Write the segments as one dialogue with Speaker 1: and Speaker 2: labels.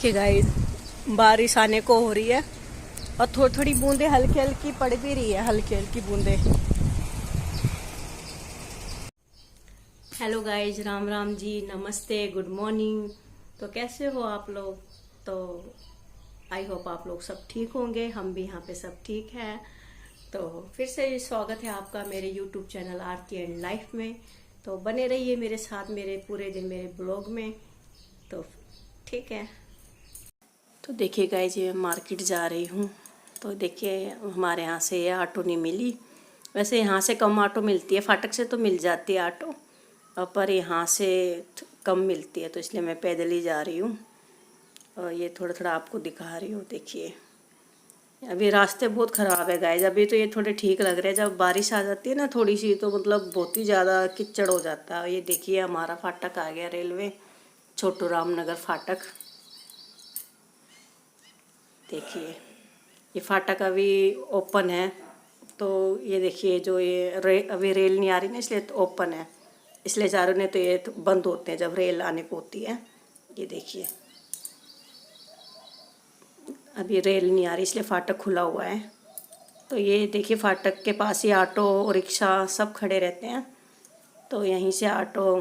Speaker 1: देखिए गाइस, बारिश आने को हो रही है और थोड़ी थोड़ी बूंदे हल्की हल्की पड़ भी रही है, हल्की हल्की बूंदे। हेलो गाइस, राम राम जी, नमस्ते, गुड मॉर्निंग। तो कैसे हो आप लोग? तो आई होप आप लोग सब ठीक होंगे, हम भी यहाँ पे सब ठीक हैं। तो फिर से स्वागत है आपका मेरे YouTube channel Aarti and life में। तो बने रहिए मेरे साथ, मेरे पूरे दिन मेरे ब्लॉग में। तो ठीक है। तो देखिए गाइस, ये मार्केट जा रही हूँ। तो देखिए हमारे यहाँ से ये ऑटो नहीं मिली। वैसे यहाँ से कम ऑटो मिलती है, फाटक से तो मिल जाती है ऑटो, पर यहाँ से कम मिलती है, तो इसलिए मैं पैदल ही जा रही हूँ। और ये थोड़ा थोड़ा आपको दिखा रही हूँ। देखिए अभी रास्ते बहुत ख़राब है गाइस। अभी तो ये थोड़े ठीक लग रहे हैं, जब बारिश आ जाती है ना थोड़ी सी, तो मतलब बहुत ही ज़्यादा कीचड़ हो जाता है। ये देखिए हमारा फाटक आ गया, रेलवे छोटू राम नगर फाटक। देखिए ये फाटक अभी ओपन है। तो ये देखिए जो ये अभी रेल नहीं आ रही ना, इसलिए तो ओपन है, इसलिए जा रहे ने तो ये तो बंद होते हैं जब रेल आने को होती है। ये देखिए अभी रेल नहीं आ रही, इसलिए फाटक खुला हुआ है। तो ये देखिए फाटक के पास ही ऑटो रिक्शा सब खड़े रहते हैं। तो यहीं से ऑटो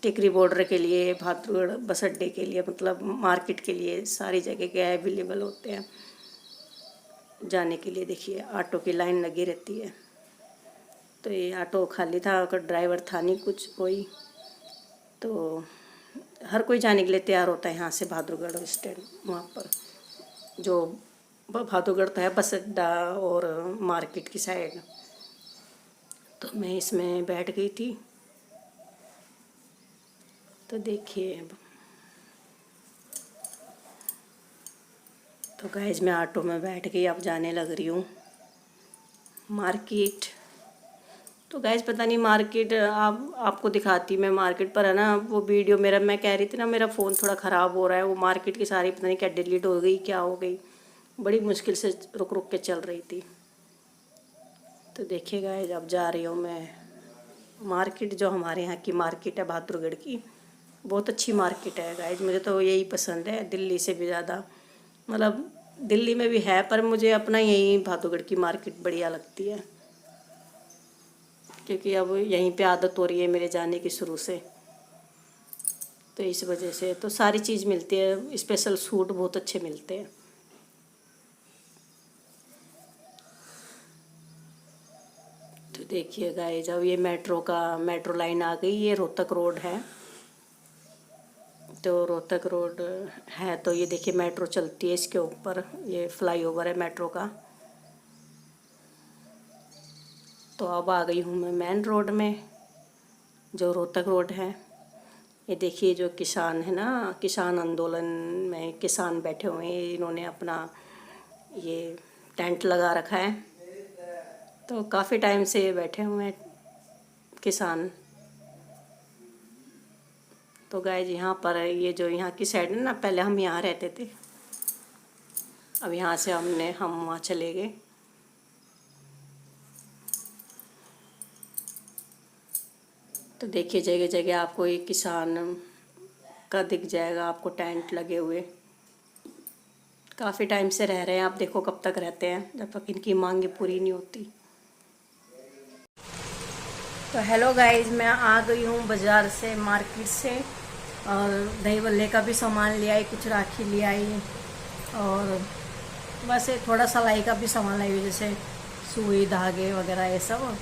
Speaker 1: टिकरी बॉर्डर के लिए, भादुगढ़ बस अड्डे के लिए, मतलब मार्केट के लिए, सारी जगह के अवेलेबल होते हैं जाने के लिए। देखिए ऑटो की लाइन लगी रहती है। तो ये ऑटो खाली था, अगर ड्राइवर था नहीं कुछ कोई, तो हर कोई जाने के लिए तैयार होता है यहाँ से भादुगढ़ स्टैंड। वहाँ पर जो भादुगढ़ तो है बस अड्डा और मार्केट की साइड। तो मैं इसमें बैठ गई थी। तो देखिए तो गाइस मैं ऑटो में बैठ गई, अब जाने लग रही हूँ मार्केट। तो गाइस पता नहीं मार्केट आपको दिखाती मैं मार्केट पर, है ना वो वीडियो मेरा, मैं कह रही थी ना मेरा फ़ोन थोड़ा ख़राब हो रहा है, वो मार्केट की सारी पता नहीं क्या डिलीट हो गई, क्या हो गई, बड़ी मुश्किल से रुक रुक के चल रही थी। तो देखिए गाइस अब जा रही हूँ मैं मार्केट, जो हमारे यहाँ की मार्केट है भादुगढ़ की। बहुत अच्छी मार्केट है गाइस, मुझे तो यही पसंद है दिल्ली से भी ज़्यादा। मतलब दिल्ली में भी है, पर मुझे अपना यही भादुगढ़ की मार्केट बढ़िया लगती है, क्योंकि अब यहीं पे आदत हो रही है मेरे जाने की शुरू से। तो इस वजह से तो सारी चीज़ मिलती है, स्पेशल सूट बहुत अच्छे मिलते हैं। तो देखिए गाइस अब ये मेट्रो लाइन आ गई, ये रोहतक रोड है। तो रोहतक रोड है, तो ये देखिए मेट्रो चलती है इसके ऊपर, ये फ्लाईओवर है मेट्रो का। तो अब आ गई हूँ मैं मेन रोड में, जो रोहतक रोड है। ये देखिए जो किसान है ना, किसान आंदोलन में किसान बैठे हुए हैं, इन्होंने अपना ये टेंट लगा रखा है। तो काफ़ी टाइम से बैठे हुए हैं किसान। तो गाइस यहाँ पर ये जो यहाँ की साइड है ना, पहले हम यहाँ रहते थे, अब यहाँ से हम वहाँ चले गए। तो देखिए जगह जगह आपको ये किसान का दिख जाएगा आपको टेंट लगे हुए। काफ़ी टाइम से रह रहे हैं, आप देखो कब तक रहते हैं, जब तक इनकी मांगे पूरी नहीं होती। तो हेलो गाइस, मैं आ गई हूँ बाज़ार से, मार्केट से, और दही बल्ले का भी सामान ले आई, कुछ राखी ले आई, और बस थोड़ा सिलाई का भी सामान लाई, जैसे सुई धागे वगैरह ये सब।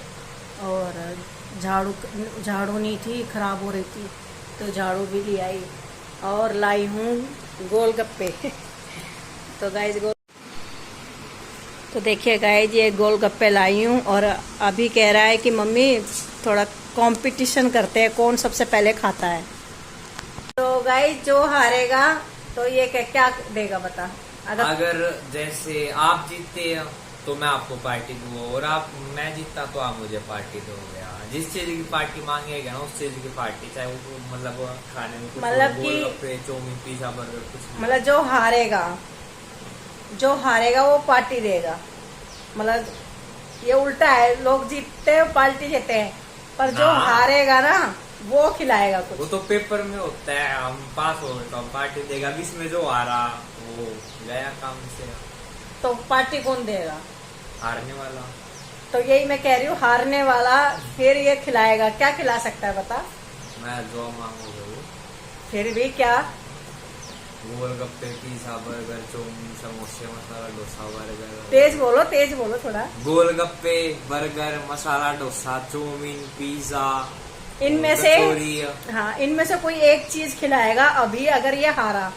Speaker 1: और झाड़ू नहीं थी, ख़राब हो रही थी, तो झाड़ू भी ले आई। और लाई हूँ गोलगप्पे तो गाइस तो देखिए गाइस ये गोलगप्पे लाई हूँ, और अभी कह रहा है कि मम्मी थोड़ा कंपटीशन करते हैं कौन सबसे पहले खाता है। तो गाइस जो हारेगा तो ये क्या देगा बता?
Speaker 2: अगर जैसे आप जीतते तो मैं आपको पार्टी दूंगा, और मैं जीतता तो आप मुझे पार्टी दोगे। जिस चीज की पार्टी मांगेगा ना उस चीज की पार्टी, चाहे वो मतलब खाने में
Speaker 1: मतलब कि
Speaker 2: चाउमीन पिज्जा बर्गर कुछ,
Speaker 1: मतलब जो हारेगा वो पार्टी देगा। मतलब ये उल्टा है, लोग जीतते हैं पार्टी देते हैं, पर जो हारेगा ना वो खिलाएगा
Speaker 2: वो
Speaker 1: कुछ।
Speaker 2: तो पेपर में होता है, हम पास हो गए तो हम पार्टी देगा, अब इसमें जो आ रहा वो गया काम से।
Speaker 1: तो पार्टी कौन देगा?
Speaker 2: हारने वाला।
Speaker 1: तो यही मैं कह रही हूँ, हारने वाला फिर ये खिलाएगा। क्या खिला सकता है बता?
Speaker 2: मैं जो मांगूंगा वो।
Speaker 1: फिर भी क्या?
Speaker 2: गोलगप्पे, पिज्जा, बर्गर, चाउमीन, समोसे, मसाला डोसा, बर्गर।
Speaker 1: तेज बोलो थोड़ा।
Speaker 2: गोलगप्पे, burger, masala dosa, chowmein, pizza,
Speaker 1: इनमें से
Speaker 2: कचौरी।
Speaker 1: हाँ, इनमें से कोई एक चीज खिलाएगा अभी। अगर ये हारा,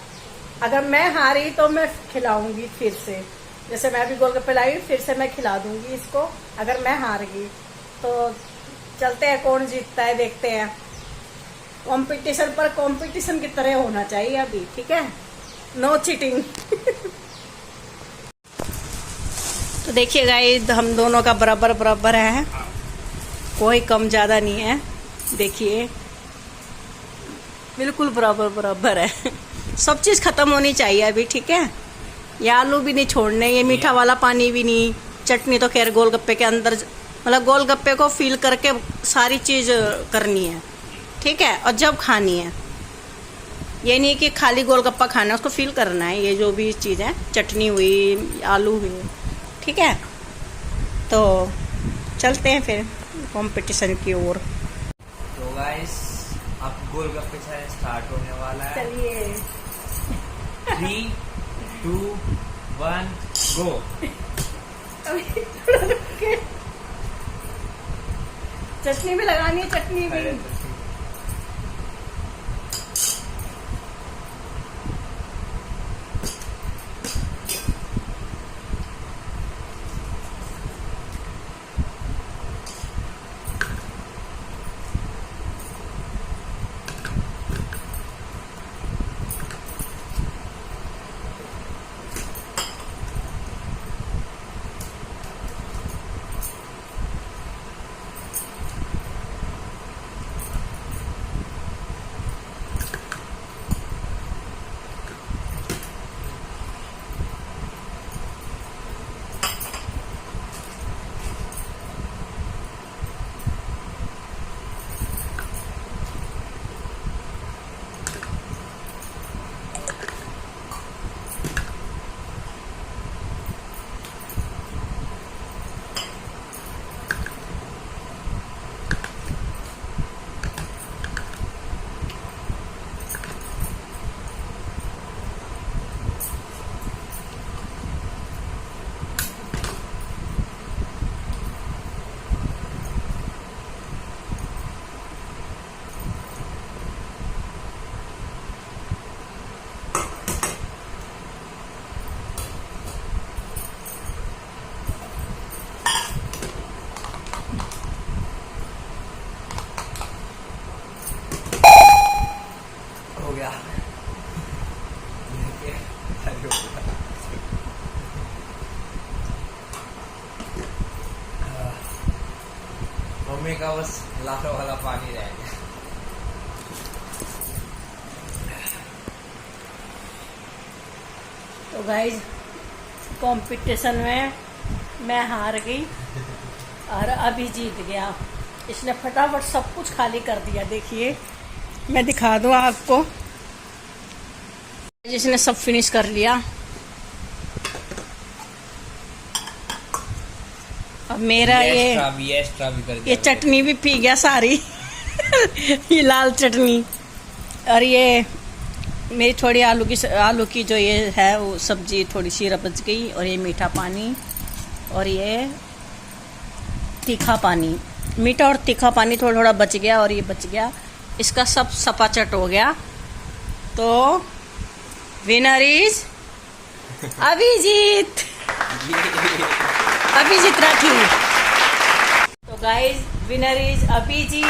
Speaker 1: अगर मैं हारी तो मैं खिलाऊंगी फिर से। जैसे मैं अभी गोलगप्पे लाई, फिर से मैं खिला दूंगी इसको अगर मैं हार गई। तो चलते हैं, कौन जीतता है देखते हैं। कंपटीशन पर कंपटीशन की तरह होना चाहिए अभी, ठीक है? No cheating. तो देखिए गाइस, हम दोनों का बराबर बराबर है, कोई कम ज्यादा नहीं है। देखिए बिल्कुल बराबर बराबर है। सब चीज खत्म होनी चाहिए अभी, ठीक है? ये आलू भी नहीं छोड़ने, ये मीठा वाला पानी भी नहीं, चटनी तो खैर गोलगप्पे के अंदर, मतलब गोलगप्पे को फील करके सारी चीज करनी है, ठीक है? और जब खानी है, ये नहीं कि खाली गोलगप्पा खाना है, उसको फील करना है। ये जो भी चीज़ है, चटनी हुई, आलू हुई, ठीक है? तो चलते हैं फिर कंपटीशन की ओर।
Speaker 2: तो गाइस अब गोलगप्पे चैलेंज स्टार्ट होने वाला है।
Speaker 1: चलिए
Speaker 2: 3, 2, 1 गो।
Speaker 1: चटनी भी लगानी है, चटनी भी।
Speaker 2: हो गया। मम्मी का बस लाखों वाला पानी रह गया।
Speaker 1: तो गाइज कंपटीशन में मैं हार गई और अभी जीत गया। इसने फटाफट सब कुछ खाली कर दिया। देखिए मैं दिखा दूँ आपको, जिसने सब फिनिश कर लिया। अब मेरा ये
Speaker 2: एक्स्ट्रा भी कर दिया।
Speaker 1: ये चटनी भी पी गया सारी। ये लाल चटनी, और ये मेरी थोड़ी आलू की जो ये है वो सब्जी थोड़ी सी बच गई, और ये मीठा पानी, और ये तीखा पानी। मीठा और तीखा पानी थोड़ा थोड़ा बच गया, और ये बच गया। इसका सब सपाचट हो गया। तो विनर इज अभिजीत। अभिजीत राठी। तो गाइज विनर इज अभिजीत।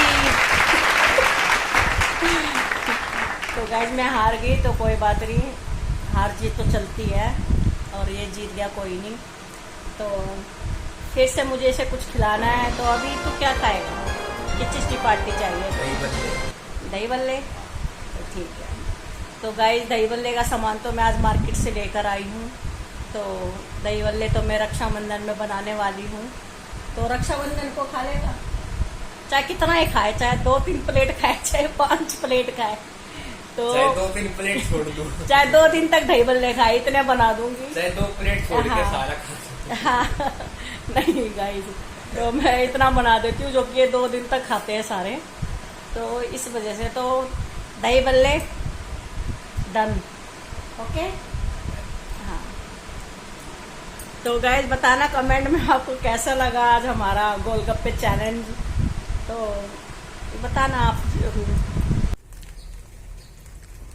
Speaker 1: तो गाइज मैं हार गई, तो कोई बात नहीं, हार जीत तो चलती है, और ये जीत गया कोई नहीं। तो फिर से मुझे इसे कुछ खिलाना है। तो अभी तो क्या खाएगा? किस चीज़ की पार्टी चाहिए? दही बल्ले। तो ठीक है। तो गाइस दही बल्ले का सामान तो मैं आज मार्केट से लेकर आई हूँ। तो दही बल्ले तो मैं रक्षाबंधन में बनाने वाली हूँ। तो रक्षाबंधन को खा लेगा? चाहे कितना ही खाए, चाहे 2-3 प्लेट खाए, चाहे 5 प्लेट खाए, तो
Speaker 2: चाहे 2-3 प्लेट छोड़ दूं,
Speaker 1: चाहे 2 दिन तक दही बल्ले खाए, इतने बना दूंगी।
Speaker 2: चाहे 2 प्लेट छोड़ के
Speaker 1: हाँ।
Speaker 2: सारा खा।
Speaker 1: हाँ, नहीं गाइस, तो मैं इतना बना देती हूँ जो कि ये 2 दिन तक खाते हैं सारे, तो इस वजह से तो दही बल्ले डन। ओके, हाँ। तो गाइस बताना कमेंट में आपको कैसा लगा आज हमारा गोलगप्पे चैलेंज, तो बताना आप जरूर।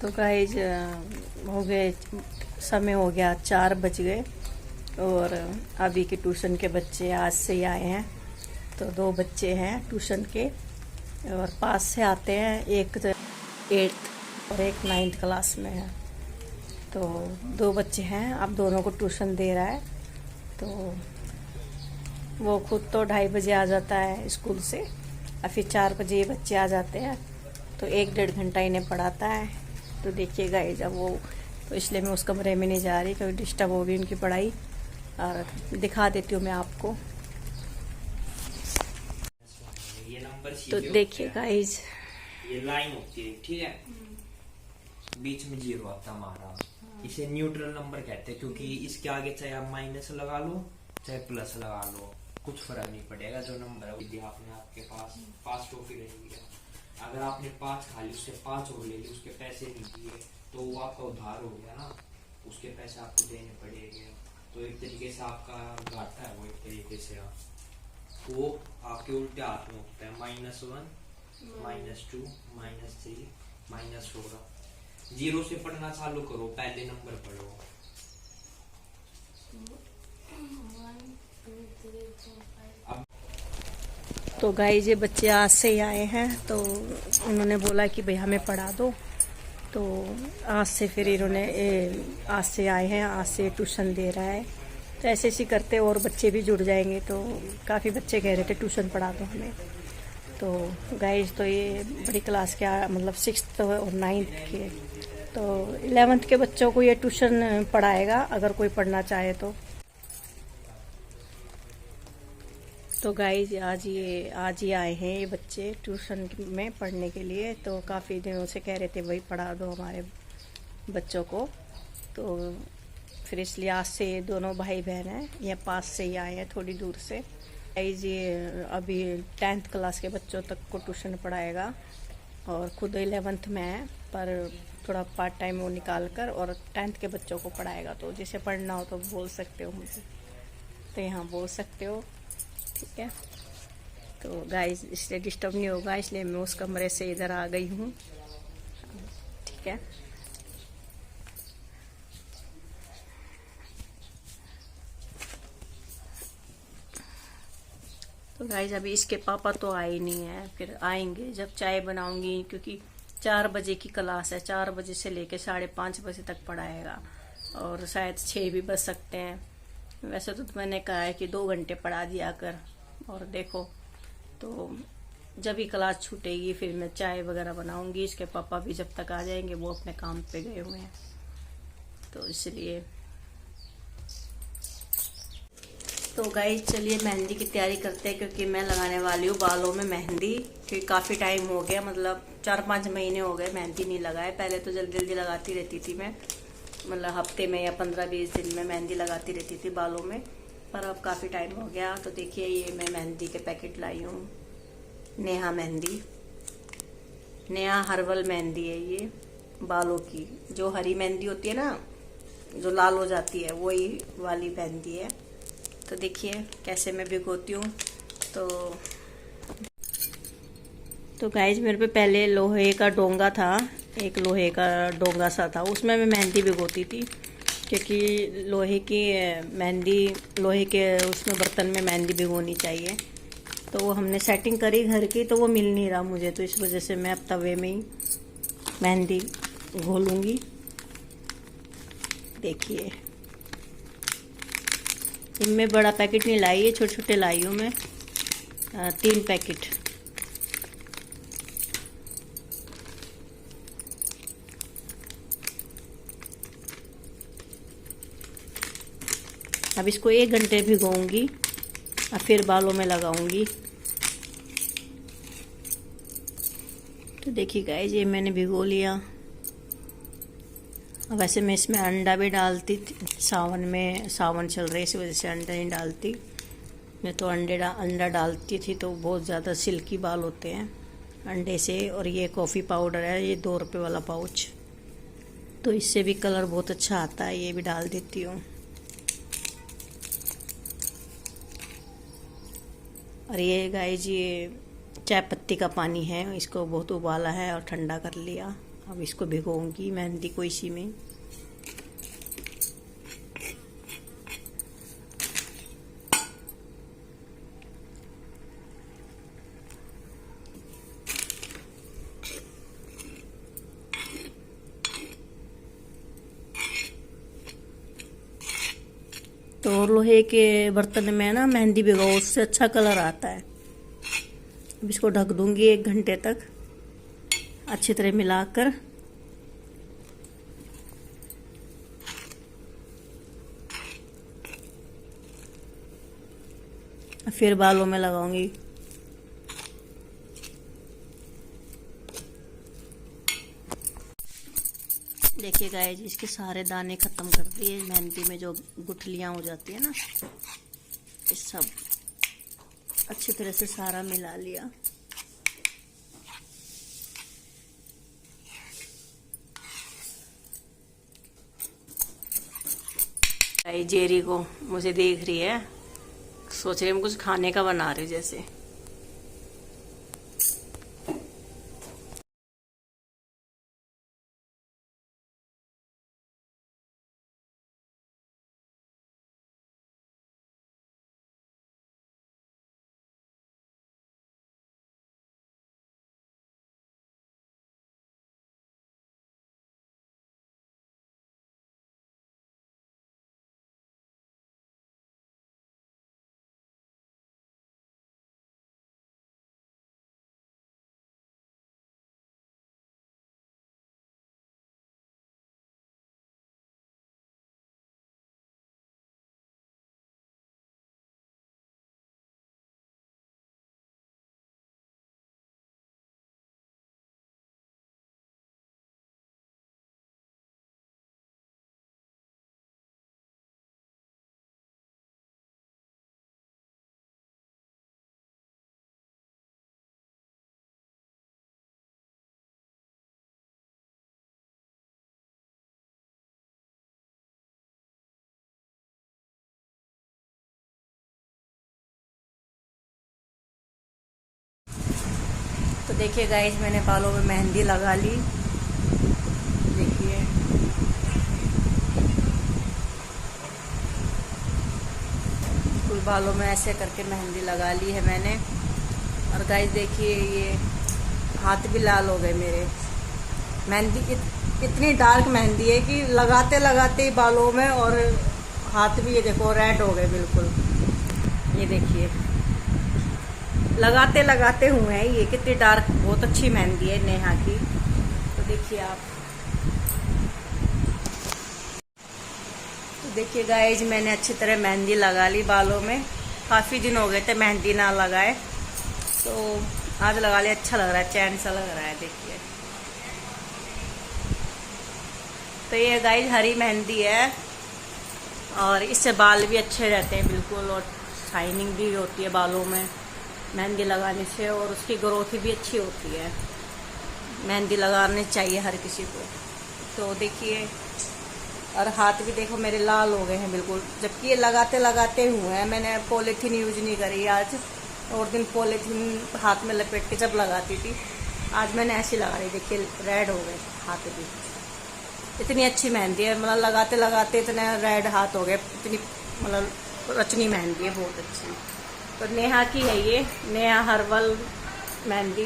Speaker 1: तो गाइस हो गए, समय हो गया 4 बज गए, और अभी के ट्यूशन के बच्चे आज से ही आए हैं। तो 2 बच्चे हैं ट्यूशन के, और पास से आते हैं, एक 8th और एक 9th क्लास में है। तो 2 बच्चे हैं, अब दोनों को ट्यूशन दे रहा है। तो वो खुद तो 2:30 बजे आ जाता है स्कूल से, और फिर 4 बजे ये बच्चे आ जाते हैं, तो 1-1.5 घंटा इन्हें पढ़ाता है। तो देखिएगा जब वो, तो इसलिए मैं उस कमरे में नहीं जा रही, क्योंकि डिस्टर्ब होगी उनकी पढ़ाई। और दिखा देती हूँ मैं आपको,
Speaker 2: ये नंबर
Speaker 1: तो देखिए गाइज,
Speaker 2: ये लाइन होती है, ठीक है, बीच में 0 आता हमारा, इसे न्यूट्रल नंबर कहते हैं, क्योंकि इसके आगे चाहे आप माइनस लगा लो चाहे प्लस लगा लो, कुछ फर्क नहीं पड़ेगा। जो नंबर है यदि आपने आपके पास 5 टॉफी रहेगी, अगर आपने 5 खा ली, उससे 5 और ले ली, उसके पैसे नहीं दिए, तो वो आपका उधार हो गया ना, उसके पैसे आपको देने पड़ेंगे। तो एक तरीके से आपका घाटा है वो, एक तरीके से वो आपके उल्टे हाथ में होता है। -1, -2, -3, -4। 0 से पढ़ना चालू करो, पहले नंबर पढ़ो।
Speaker 1: तो गाइस ये बच्चे आज से ही आए हैं, तो उन्होंने बोला कि भाई हमें पढ़ा दो, तो आज से फिर इन्होंने आज से आए हैं, आज से ट्यूशन दे रहा है। तो ऐसे ऐसे करते और बच्चे भी जुड़ जाएंगे। तो काफ़ी बच्चे कह रहे थे ट्यूशन पढ़ा दो हमें। तो गाइस तो ये बड़ी क्लास के मतलब 6th और 9th के, तो 11th के बच्चों को ये ट्यूशन पढ़ाएगा अगर कोई पढ़ना चाहे तो। तो गाइज आज ही आए हैं ये बच्चे ट्यूशन में पढ़ने के लिए। तो काफ़ी दिनों से कह रहे थे भाई पढ़ा दो हमारे बच्चों को, तो फिर इसलिए आज से दोनों भाई बहन हैं, ये पास से ही आए हैं थोड़ी दूर से। गाइज ये अभी 10th क्लास के बच्चों तक को ट्यूशन पढ़ाएगा, और खुद 11th में है, पर थोड़ा पार्ट टाइम वो निकाल कर और 10th के बच्चों को पढ़ाएगा। तो जिसे पढ़ना हो तो बोल सकते हो मुझे, तो यहाँ बोल सकते हो, ठीक है। तो गाइस इसलिए डिस्टर्ब नहीं होगा, इसलिए मैं उस कमरे से इधर आ गई हूँ, ठीक है। तो गाइस अभी इसके पापा तो आए ही नहीं है, फिर आएंगे जब चाय बनाऊंगी, क्योंकि 4 बजे की क्लास है, 4 बजे से लेके 5:30 बजे तक पढ़ाएगा, और शायद 6 भी बज सकते हैं। वैसे तो मैंने कहा है कि 2 घंटे पढ़ा दिया कर, और देखो तो जब ही क्लास छूटेगी फिर मैं चाय वगैरह बनाऊंगी। इसके पापा भी जब तक आ जाएंगे, वो अपने काम पे गए हुए हैं, तो इसलिए। तो गाइस चलिए मेहंदी की तैयारी करते हैं, क्योंकि मैं लगाने वाली हूँ बालों में मेहंदी। क्योंकि काफ़ी टाइम हो गया, मतलब 4-5 महीने हो गए मेहंदी नहीं लगाए। पहले तो जल्दी जल्दी लगाती रहती थी मैं, मतलब हफ्ते में या 15-20 दिन में मेहंदी लगाती रहती थी बालों में, पर अब काफ़ी टाइम हो गया। तो देखिए ये मैं मेहंदी के पैकेट लाई हूँ, नेहा मेहंदी, नेहा हर्बल मेहंदी है ये बालों की। जो हरी मेहंदी होती है ना, जो लाल हो जाती है, वही वाली मेहंदी है। तो देखिए कैसे मैं भिगोती हूँ। तो गाइज मेरे पे पहले लोहे का डोंगा था, एक लोहे का डोंगा सा था, उसमें मैं मेहंदी भिगोती थी, क्योंकि लोहे की मेहंदी, लोहे के उसमें बर्तन में मेहंदी भिगोनी चाहिए। तो वो हमने सेटिंग करी घर की, तो वो मिल नहीं रहा मुझे, तो इस वजह से मैं अब तवे में ही मेहंदी घोलूंगी। देखिए इनमें बड़ा पैकेट नहीं लाई है, छोटे छोटे लाई हूँ मैं, 3 पैकेट। अब इसको 1 घंटे भिगोऊंगी और फिर बालों में लगाऊंगी। तो देखिए गाइस, ये मैंने भिगो लिया। वैसे मैं इसमें अंडा भी डालती थी, सावन चल रही है इस वजह से अंडा नहीं डालती। मैं तो अंडा डालती थी तो बहुत ज़्यादा सिल्की बाल होते हैं अंडे से। और ये कॉफ़ी पाउडर है, ये 2 रुपये वाला पाउच, तो इससे भी कलर बहुत अच्छा आता है, ये भी डाल देती हूँ। और ये गाइस, ये चाय पत्ती का पानी है, इसको बहुत उबाला है और ठंडा कर लिया। अब इसको भिगोऊंगी मेहंदी को इसी में। तो लोहे के बर्तन में ना मेहंदी भिगो, उससे अच्छा कलर आता है। अब इसको ढक दूंगी 1 घंटे तक अच्छी तरह मिलाकर। फिर बालों में लगाऊंगी। देखिए गाइस, इसके सारे दाने खत्म कर दिए। मेहंदी में जो गुठलियां हो जाती है ना, ये सब अच्छी तरह से सारा मिला लिया। जेरी को मुझे देख रही है, सोच रही है मैं कुछ खाने का बना रही जैसे। तो देखिए गाइस, मैंने बालों में मेहंदी लगा ली। देखिए कुल बालों में ऐसे करके मेहंदी लगा ली है मैंने। और गाइस देखिए, ये हाथ भी लाल हो गए मेरे। मेहंदी इतनी डार्क मेहंदी है कि लगाते लगाते ही बालों में, और हाथ भी ये देखो रेड हो गए बिल्कुल। ये देखिए, लगाते लगाते हुए हैं। ये कितनी डार्क, बहुत अच्छी मेहंदी है नेहा की। तो देखिए आप, तो देखिए गाइज, मैंने अच्छी तरह मेहंदी लगा ली बालों में। काफ़ी दिन हो गए थे मेहंदी ना लगाए, तो आज लगा लिया। अच्छा लग रहा है, चैन सा लग रहा है। देखिए, तो ये गाइज हरी मेहंदी है, और इससे बाल भी अच्छे रहते हैं बिल्कुल, और शाइनिंग भी होती है बालों में मेहंदी लगाने से, और उसकी ग्रोथ भी अच्छी होती है। मेहंदी लगानी चाहिए हर किसी को। तो देखिए, और हाथ भी देखो मेरे लाल हो गए हैं बिल्कुल, जबकि ये लगाते लगाते हुए हैं। मैंने पॉलीथीन यूज नहीं करी आज, और दिन पॉलीथीन हाथ में लपेट के जब लगाती थी, आज मैंने ऐसी लगा ली। देखिए रेड हो गए हाथ भी। इतनी अच्छी मेहंदी है, मतलब लगाते लगाते इतने रेड हाथ हो गए। इतनी मतलब रचनी मेहंदी है, बहुत अच्छी। तो नेहा की है ये, नेहा हर्बल मेहंदी,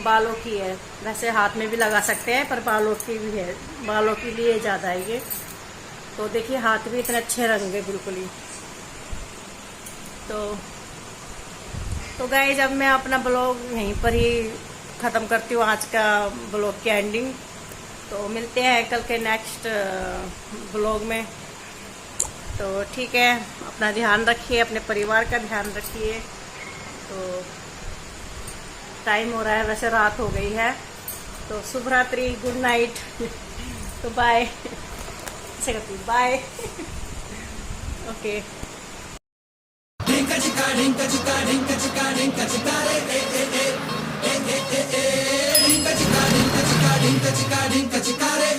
Speaker 1: बालों की है। वैसे हाथ में भी लगा सकते हैं, पर बालों की भी है, बालों के लिए ज़्यादा है ये। तो देखिए, हाथ भी इतने अच्छे रंग है बिल्कुल ही। तो गाइस, अब मैं अपना ब्लॉग यहीं पर ही ख़त्म करती हूँ, आज का ब्लॉग की एंडिंग। तो मिलते हैं कल के नेक्स्ट ब्लॉग में। तो ठीक है, अपना ध्यान रखिए, अपने परिवार का ध्यान रखिए। तो टाइम हो रहा है, वैसे रात हो गई है। तो शुभ रात्रि, गुड नाइट। तो बाय, ऐसे करती हूँ, bye. Okay.
Speaker 3: Rinka chika, rinka chika, rinka chika, rinka chika, re.